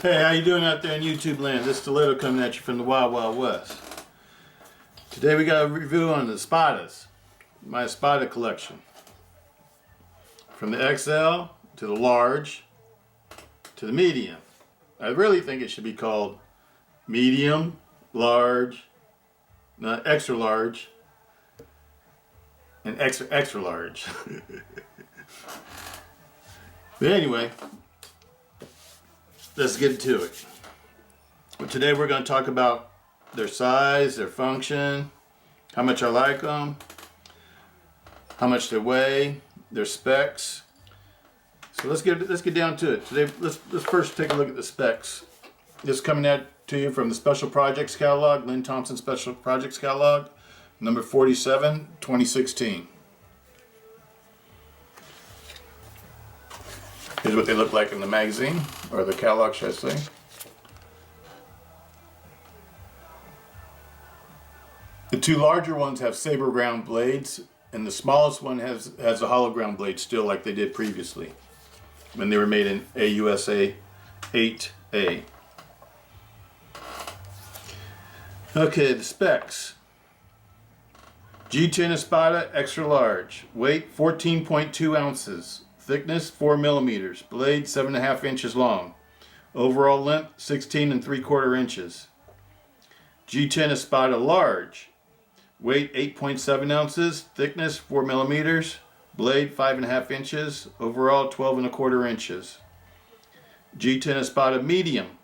Hey, how you doing out there in YouTube land? This Stiletto coming at you from the Wild Wild West. Today we got a review on the Espadas, my Espada collection. From the XL to the large to the medium. I really think it should be called medium, large, not extra large, and extra extra large. But anyway, let's get to it. But today we're going to talk about their size, their function, how much I like them, how much they weigh, their specs. So let's get down to it. Today, let's first take a look at the specs. This is coming out to you from the Special Projects Catalog, Lynn Thompson Special Projects Catalog, number 47, 2016. Here's what they look like in the magazine, or the catalog, should I say. The two larger ones have saber ground blades, and the smallest one has a hollow ground blade still, like they did previously when they were made in AUSA 8A. Okay, the specs. G10 Espada extra large, weight 14.2 ounces, thickness 4 millimeters, blade 7.5 inches long, overall length 16 3/4 inches. G10 Espada large, weight 8.7 ounces, thickness 4 millimeters, blade 5.5 inches, overall 12 1/4 inches. G10 Espada medium,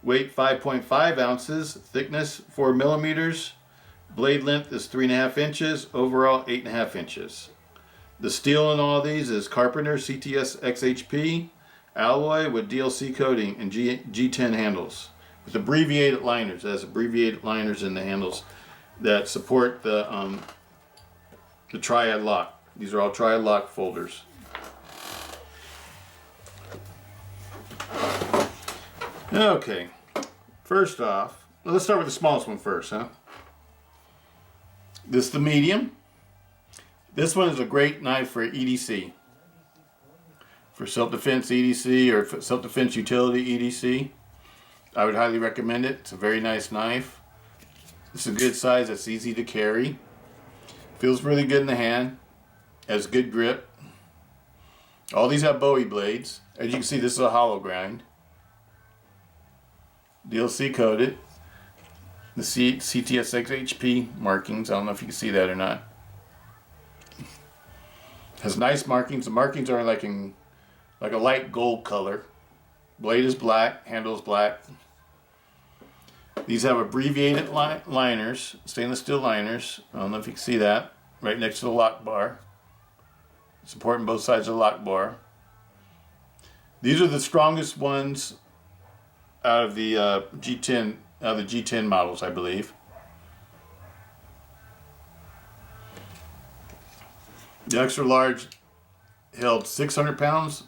weight 5.5 ounces, thickness 4 millimeters, blade length is 3.5 inches, overall 8.5 inches. The steel in all these is Carpenter CTS-XHP alloy with DLC coating and G10 handles with abbreviated liners. It has abbreviated liners in the handles that support the triad lock. These are all triad lock folders. Okay, first off, let's start with the smallest one first, huh? This is the medium. This one is a great knife for EDC. For self-defense EDC or self-defense utility EDC. I would highly recommend it. It's a very nice knife. It's a good size. It's easy to carry. Feels really good in the hand. Has good grip. All these have Bowie blades. As you can see, this is a hollow grind. DLC coated. The CTS-XHP markings. I don't know if you can see that or not. Has nice markings. The markings are like a light gold color. Blade is black. Handle is black. These have abbreviated liners, stainless steel liners. I don't know if you can see that. Right next to the lock bar. Supporting both sides of the lock bar. These are the strongest ones out of the G10 models, I believe. The extra large held 600 pounds.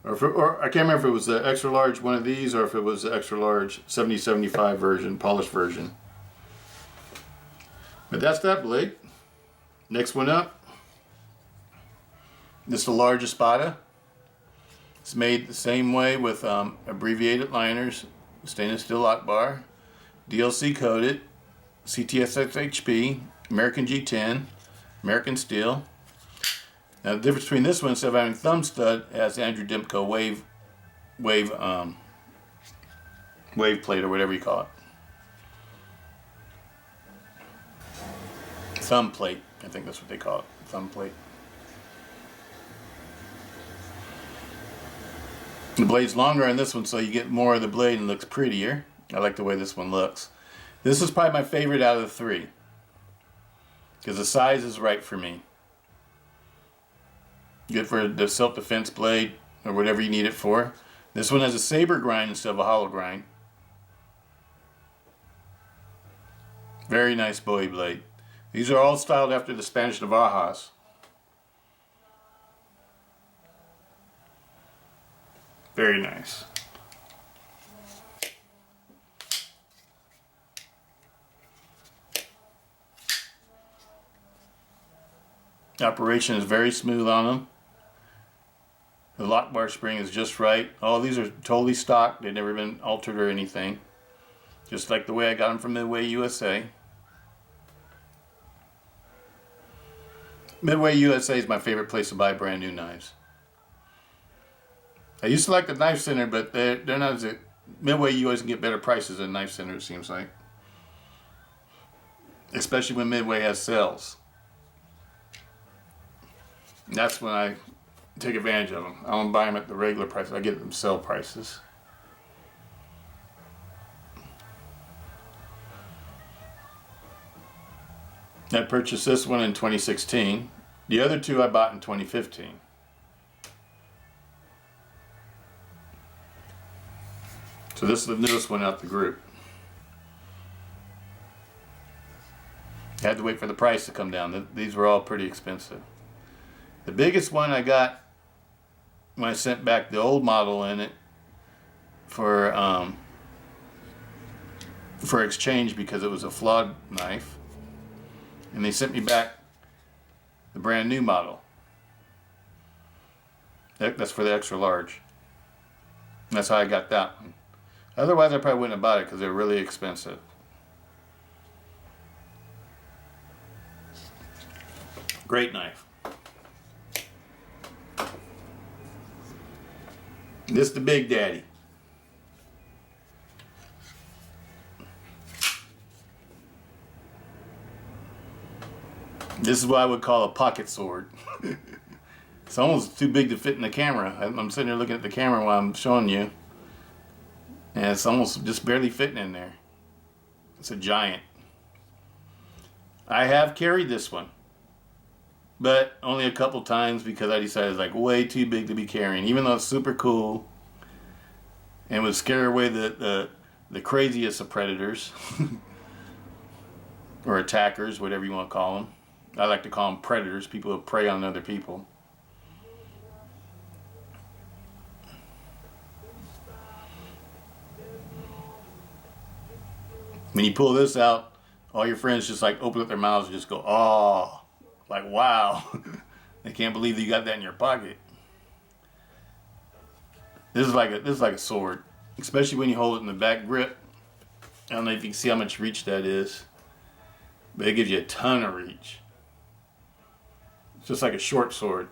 Or I can't remember if it was the extra large one of these or if it was the extra large 70-75 version, polished version. But that's that blade. Next one up. This is the large Espada. It's made the same way with abbreviated liners, stainless steel lock bar, DLC coated, CTS-XHP, American G10, American steel. Now the difference between this one, instead of having thumb stud, it has Andrew Dimko wave plate or whatever you call it. Thumb plate, I think that's what they call it. Thumb plate. The blade's longer on this one, so you get more of the blade and looks prettier. I like the way this one looks. This is probably my favorite out of the three, because the size is right for me. Good for the self-defense blade or whatever you need it for. This one has a saber grind instead of a hollow grind. Very nice Bowie blade. These are all styled after the Spanish Navajas. Very nice. Operation is very smooth on them. The lock bar spring is just right. All these are totally stock. They've never been altered or anything. Just like the way I got them from Midway USA. Midway USA is my favorite place to buy brand new knives. I used to like the Knife Center, but they're not as... Midway, you always can get better prices than Knife Center, it seems like. Especially when Midway has sales. That's when I take advantage of them. I don't buy them at the regular price. I get them sale prices. I purchased this one in 2016. The other two I bought in 2015. So this is the newest one out the group. I had to wait for the price to come down. These were all pretty expensive. The biggest one I got when I sent back the old model in it for exchange because it was a flawed knife, and they sent me back the brand new model. That's for the extra large. That's how I got that one. Otherwise, I probably wouldn't have bought it because they're really expensive. Great knife. This is the Big Daddy. This is what I would call a pocket sword. It's almost too big to fit in the camera. I'm sitting here looking at the camera while I'm showing you. And it's almost just barely fitting in there. It's a giant. I have carried this one, but only a couple times because I decided it's like way too big to be carrying. Even though it's super cool and would scare away the craziest of predators or attackers, whatever you want to call them. I like to call them predators, people who prey on other people. When you pull this out, all your friends just like open up their mouths and just go, oh, like, wow. They can't believe that you got that in your pocket. This is like a sword, especially when you hold it in the back grip. I don't know if you can see how much reach that is, but it gives you a ton of reach. It's just like a short sword.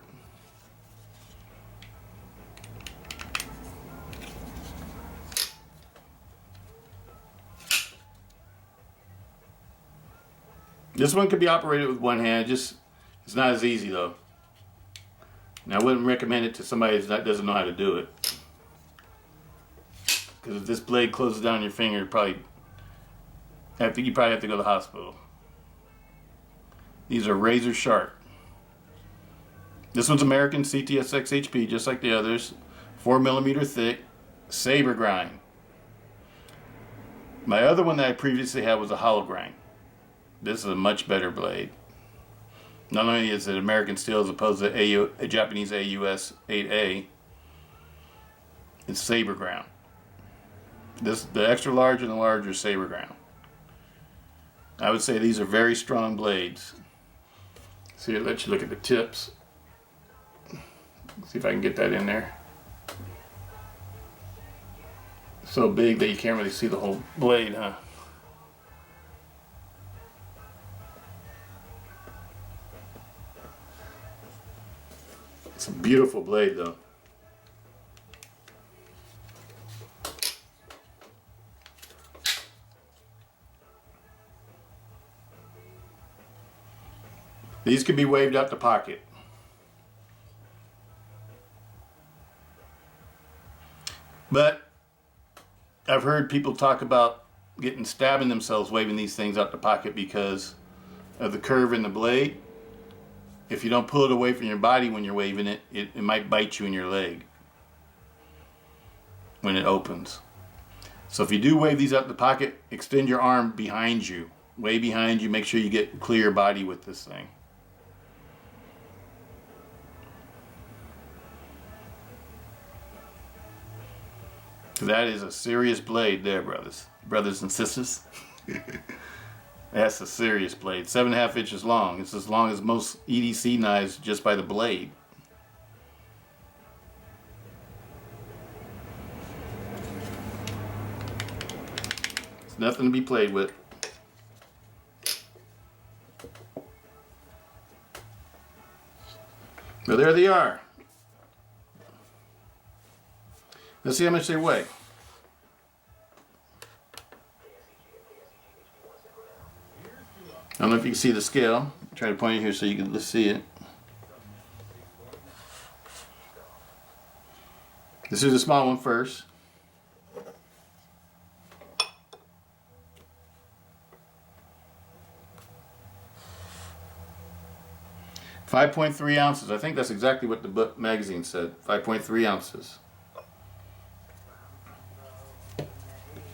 This one could be operated with one hand, just it's not as easy though. And I wouldn't recommend it to somebody that doesn't know how to do it. Because if this blade closes down your finger, you probably have to go to the hospital. These are razor sharp. This one's American CTS-XHP, just like the others. 4mm thick, saber grind. My other one that I previously had was a hollow grind. This is a much better blade. Not only is it American steel as opposed to a Japanese AUS 8A, it's saber ground. The extra large and the large are saber ground. I would say these are very strong blades. See, it lets you look at the tips. See if I can get that in there. So big that you can't really see the whole blade, huh? It's a beautiful blade though. These can be waved out the pocket. But I've heard people talk about stabbing themselves waving these things out the pocket because of the curve in the blade. If you don't pull it away from your body when you're waving it, it might bite you in your leg when it opens. So if you do wave these out the pocket, extend your arm behind you, way behind you. Make sure you get clear body with this thing. That is a serious blade there, brothers and sisters. That's a serious blade. 7.5 inches long. It's as long as most EDC knives just by the blade. It's nothing to be played with. But there they are. Let's see how much they weigh. I don't know if you can see the scale. Try to point it here so you can see it. This is the small one first. .3 ounces. I think that's exactly what the book magazine said. 5.3 ounces.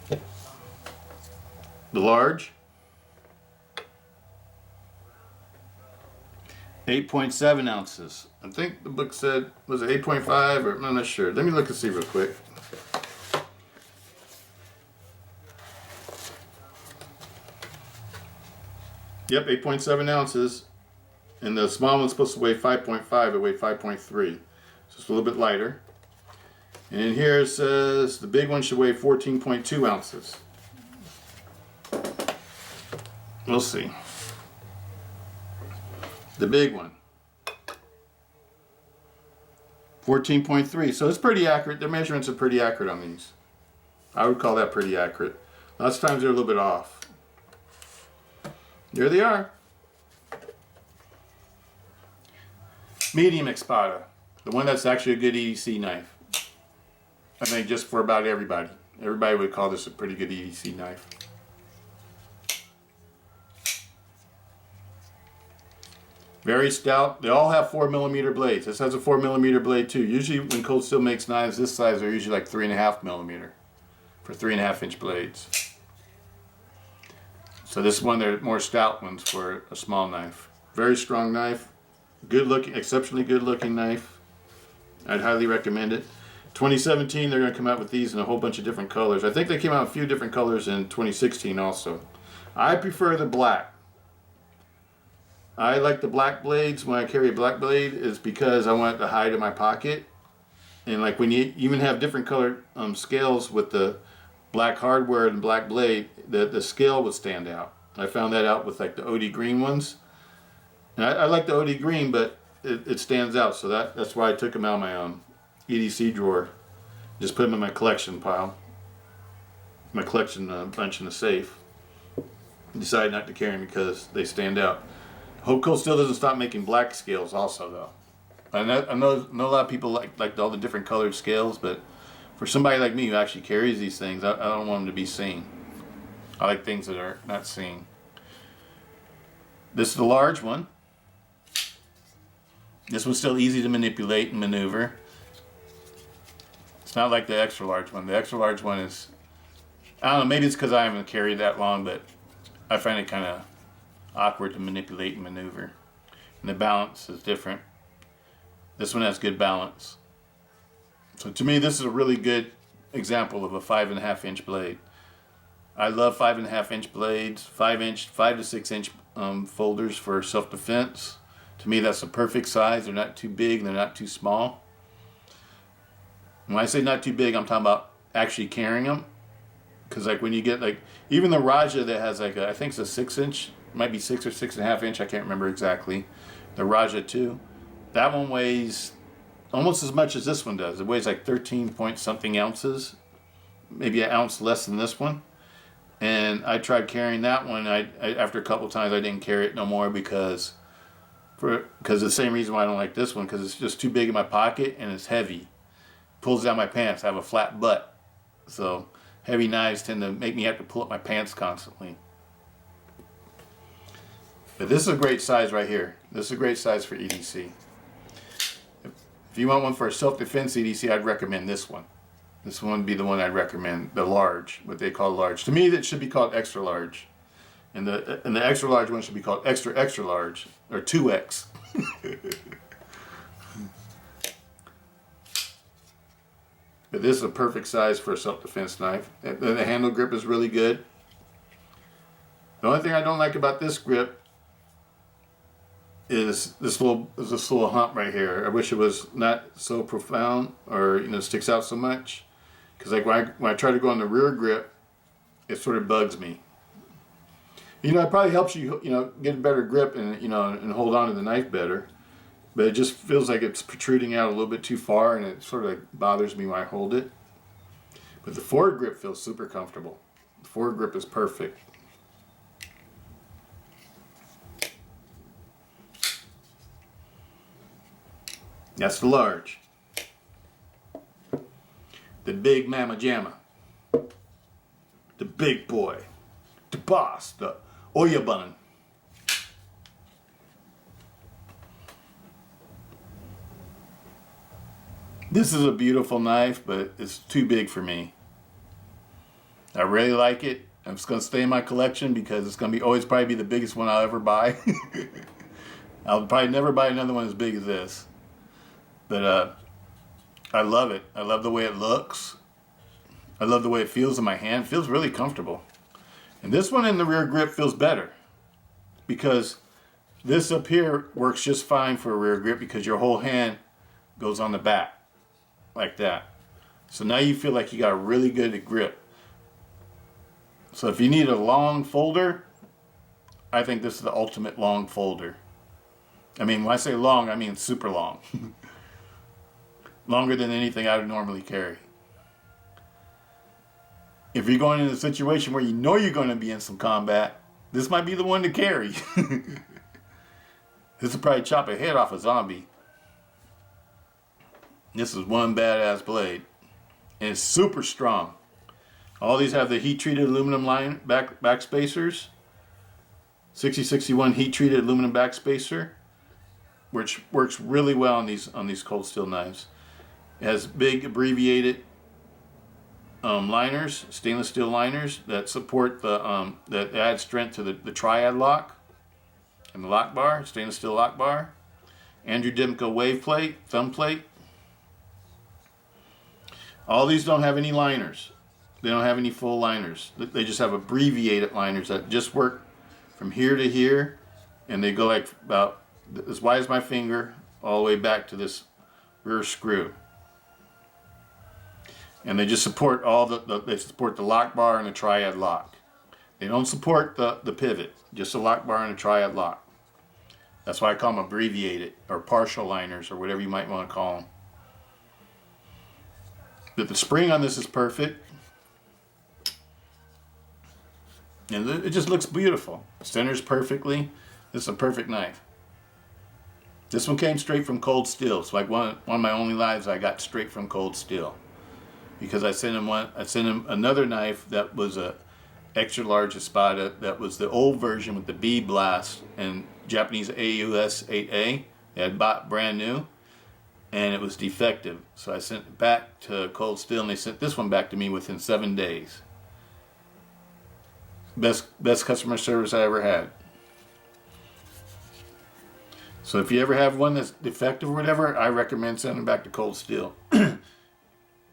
The large. 8.7 ounces. I think the book said, was it 8.5 or I'm not sure. Let me look and see real quick. Yep, 8.7 ounces. And the small one's supposed to weigh 5.5, it weighed 5.3. So it's a little bit lighter. And in here it says the big one should weigh 14.2 ounces. We'll see. The big one. 14.3. So it's pretty accurate. The measurements are pretty accurate on these. I would call that pretty accurate. Lots of times they're a little bit off. There they are. Medium Espada. The one that's actually a good EDC knife. I think just for about everybody. Everybody would call this a pretty good EDC knife. Very stout. They all have 4mm blades. This has a 4mm blade too. Usually when Cold Steel makes knives this size, they're usually like 3.5mm for 3.5-inch blades. So this is one of the more stout ones for a small knife. Very strong knife. Good looking, exceptionally good looking knife. I'd highly recommend it. 2017 they're going to come out with these in a whole bunch of different colors. I think they came out in a few different colors in 2016 also. I prefer the black. I like the black blades when I carry a black blade is because I want it to hide in my pocket. And like when you even have different colored scales with the black hardware and black blade, the scale would stand out. I found that out with like the OD green ones. And I like the OD green, but it stands out. So that's why I took them out of my EDC drawer. Just put them in my collection pile. My collection bunch in the safe. Decided not to carry them because they stand out. Hope Cold Steel doesn't stop making black scales also though. I know a lot of people like all the different colored scales, but for somebody like me who actually carries these things, I don't want them to be seen. I like things that are not seen. This is the large one. This one's still easy to manipulate and maneuver. It's not like the extra large one. The extra large one is, I don't know, maybe it's because I haven't carried that long, but I find it kind of awkward to manipulate and maneuver. And the balance is different. This one has good balance. So to me, this is a really good example of a 5.5-inch blade. I love 5.5-inch blades, 5 to 6 inch folders for self-defense. To me, that's the perfect size. They're not too big, they're not too small. When I say not too big, I'm talking about actually carrying them. Because like when you get like, even the Raja that has like, I think it's a 6-inch, might be 6 or 6.5 inch, I can't remember exactly. The Raja 2, that one weighs almost as much as this one does. It weighs like 13 point something ounces, maybe an ounce less than this one. And I tried carrying that one. I after a couple times I didn't carry it no more because the same reason why I don't like this one, because it's just too big in my pocket and it's heavy. Pulls down my pants. I have a flat butt, so heavy knives tend to make me have to pull up my pants constantly. But this is a great size right here. This is a great size for EDC. If you want one for a self-defense EDC, I'd recommend this one. This one would be the one I'd recommend, the large, what they call large. To me, that should be called extra large. And the extra large one should be called extra extra large, or 2X. But this is a perfect size for a self-defense knife. The handle grip is really good. The only thing I don't like about this grip is this little hump right here. I wish it was not so profound or sticks out so much. Because like when I try to go on the rear grip, it sort of bugs me. You know, it probably helps you, you know, get a better grip and, you know, and hold on to the knife better. But it just feels like it's protruding out a little bit too far, and it sort of bothers me when I hold it. But the forward grip feels super comfortable. The forward grip is perfect. That's the large. The big mama jamma. The big boy. The boss. The Oya bun. This is a beautiful knife, but it's too big for me. I really like it. I'm just going to stay in my collection because it's going to be always probably be the biggest one I'll ever buy. I'll probably never buy another one as big as this. But I love it. I love the way it looks. I love the way it feels in my hand. It feels really comfortable. And this one in the rear grip feels better because this up here works just fine for a rear grip because your whole hand goes on the back like that. So now you feel like you got a really good grip. So if you need a long folder, I think this is the ultimate long folder. I mean, when I say long, I mean super long. Longer than anything I would normally carry. If you're going in a situation where you know you're going to be in some combat, this might be the one to carry. This will probably chop a head off a zombie. This is one badass blade. And it's super strong. All these have the heat-treated aluminum line back spacers. 6061 heat-treated aluminum back spacer, which works really well on these cold steel knives. It has big abbreviated liners, stainless steel liners that support the that add strength to the triad lock and the lock bar, stainless steel lock bar. Andrew Dimko wave plate, thumb plate. All these don't have any liners. They don't have any full liners. They just have abbreviated liners that just work from here to here, and they go like about as wide as my finger all the way back to this rear screw. And they just support all they support the lock bar and the triad lock. They don't support the pivot, just a lock bar and a triad lock. That's why I call them abbreviated or partial liners or whatever you might want to call them. But the spring on this is perfect. And it just looks beautiful. It centers perfectly. This is a perfect knife. This one came straight from cold steel. It's like one of my only knives I got straight from cold steel. Because I sent him another knife that was a extra large Espada that was the old version with the B blast and Japanese AUS 8A. They had bought brand new and it was defective. So I sent it back to cold steel and they sent this one back to me within 7 days. Best customer service I ever had. So if you ever have one that's defective or whatever, I recommend sending it back to cold steel.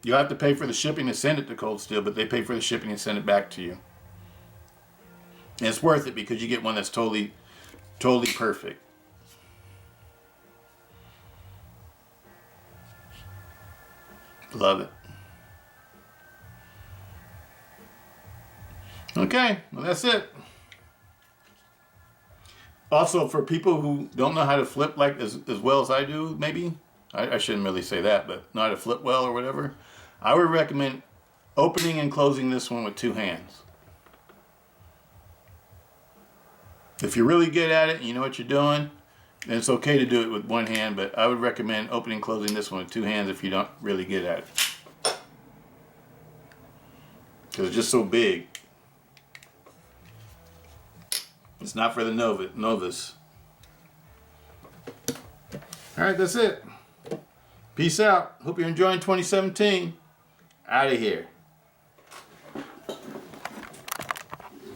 You'll have to pay for the shipping to send it to cold steel, but they pay for the shipping and send it back to you. And it's worth it because you get one that's totally perfect. Love it. Okay, well that's it. Also, for people who don't know how to flip like as well as I do, maybe, I shouldn't really say that, but know how to flip well or whatever, I would recommend opening and closing this one with two hands. If you're really good at it and you know what you're doing, then it's okay to do it with one hand, but I would recommend opening and closing this one with two hands if you're not really good at it. Because it's just so big. It's not for the novice. Alright, that's it. Peace out. Hope you're enjoying 2017. Out of here.